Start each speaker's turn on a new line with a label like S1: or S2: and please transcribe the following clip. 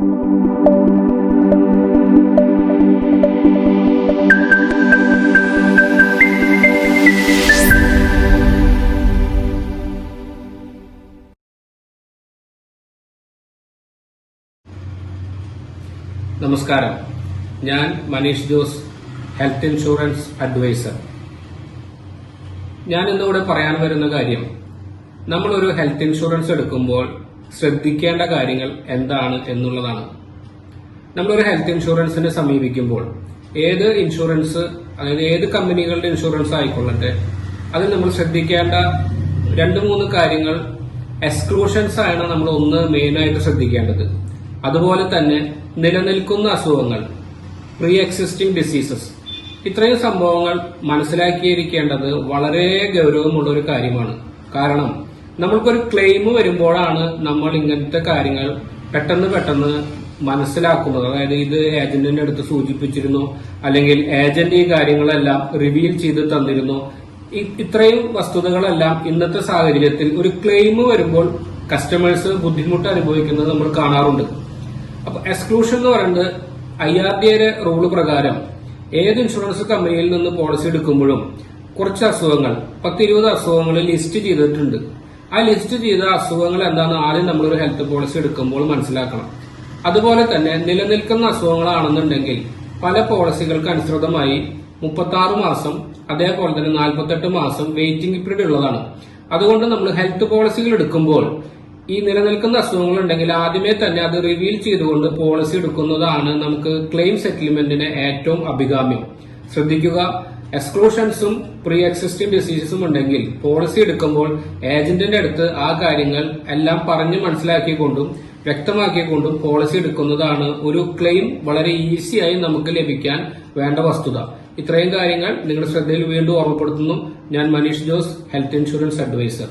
S1: നമസ്കാരം, ഞാൻ Manish Jose, health insurance adviser. ഞാൻ ഇന്നിവിടെ പറയാൻ വരുന്ന കാര്യം, നമ്മളൊരു ഹെൽത്ത് ഇൻഷുറൻസ് എടുക്കുമ്പോൾ ശ്രദ്ധിക്കേണ്ട കാര്യങ്ങൾ എന്താണ് എന്നുള്ളതാണ്. നമ്മളൊരു ഹെൽത്ത് ഇൻഷുറൻസിനെ സമീപിക്കുമ്പോൾ ഏത് ഇൻഷുറൻസ്, അതായത് ഏത് കമ്പനികളുടെ ഇൻഷുറൻസ് ആയിക്കൊള്ളട്ടെ, അതിൽ നമ്മൾ ശ്രദ്ധിക്കേണ്ട 2-3 കാര്യങ്ങൾ, എക്സ്ക്ലൂഷൻസ് ആണ് നമ്മൾ മെയിനായിട്ട് ശ്രദ്ധിക്കേണ്ടത്. അതുപോലെ തന്നെ നിലനിൽക്കുന്ന അസുഖങ്ങൾ, പ്രീ എക്സിസ്റ്റിംഗ് ഡിസീസസ്, ഇത്രയും സംഭവങ്ങൾ മനസ്സിലാക്കിയിരിക്കേണ്ടത് വളരെ ഗൗരവമുള്ള ഒരു കാര്യമാണ്. കാരണം നമ്മൾക്കൊരു ക്ലെയിം വരുമ്പോഴാണ് നമ്മൾ ഇങ്ങനത്തെ കാര്യങ്ങൾ പെട്ടെന്ന് മനസ്സിലാക്കുന്നത്. അതായത് ഇത് ഏജന്റിന്റെ അടുത്ത് സൂചിപ്പിച്ചിരുന്നു, അല്ലെങ്കിൽ ഏജന്റ് ഈ കാര്യങ്ങളെല്ലാം റിവീൽ ചെയ്ത് തന്നിരുന്നു. ഇത്രയും വസ്തുതകളെല്ലാം ഇന്നത്തെ സാഹചര്യത്തിൽ ഒരു ക്ലെയിം വരുമ്പോൾ കസ്റ്റമേഴ്സ് ബുദ്ധിമുട്ട് അനുഭവിക്കുന്നത് നമ്മൾ കാണാറുണ്ട്. അപ്പൊ എക്സ്ക്ലൂഷൻ എന്ന് പറയുന്നത് IRDA റൂള് പ്രകാരം ഏത് ഇൻഷുറൻസ് കമ്പനിയിൽ നിന്ന് പോളിസി എടുക്കുമ്പോഴും കുറച്ച് അസുഖങ്ങൾ, 10-20 അസുഖങ്ങൾ ലിസ്റ്റ് ചെയ്തിട്ടുണ്ട്. ആ ലിസ്റ്റ് ചെയ്ത അസുഖങ്ങൾ എന്താണെന്ന് ആദ്യം നമ്മളൊരു ഹെൽത്ത് പോളിസി എടുക്കുമ്പോൾ മനസ്സിലാക്കണം. അതുപോലെ തന്നെ നിലനിൽക്കുന്ന അസുഖങ്ങളാണെന്നുണ്ടെങ്കിൽ പല പോളിസികൾക്ക് അനുസൃതമായി 36 മാസം, അതേപോലെ തന്നെ 48 മാസം വെയിറ്റിംഗ് പീരീഡ് ഉള്ളതാണ്. അതുകൊണ്ട് നമ്മൾ ഹെൽത്ത് പോളിസികൾ എടുക്കുമ്പോൾ ഈ നിലനിൽക്കുന്ന അസുഖങ്ങൾ ഉണ്ടെങ്കിൽ ആദ്യമേ തന്നെ അത് റിവീൽ ചെയ്തുകൊണ്ട് പോളിസി എടുക്കുന്നതാണ് നമുക്ക് ക്ലെയിം സെറ്റിൽമെന്റിന് ഏറ്റവും അഭികാമ്യം. ശ്രദ്ധിക്കുക, എക്സ്ക്ലൂഷൻസും പ്രീ എക്സിസ്റ്റിംഗ് ഡിസീസസും ഉണ്ടെങ്കിൽ പോളിസി എടുക്കുമ്പോൾ ഏജന്റിന്റെ അടുത്ത് ആ കാര്യങ്ങൾ എല്ലാം പറഞ്ഞ് മനസ്സിലാക്കിക്കൊണ്ടും വ്യക്തമാക്കിക്കൊണ്ടും പോളിസി എടുക്കുന്നതാണ് ഒരു ക്ലെയിം വളരെ ഈസിയായി നമുക്ക് ലഭിക്കാൻ വേണ്ട വസ്തുത. ഇത്രയും കാര്യങ്ങൾ നിങ്ങളുടെ ശ്രദ്ധയിൽ വീണ്ടും ഓർമ്മപ്പെടുത്തുന്നു. ഞാൻ Manish Jose, health insurance adviser.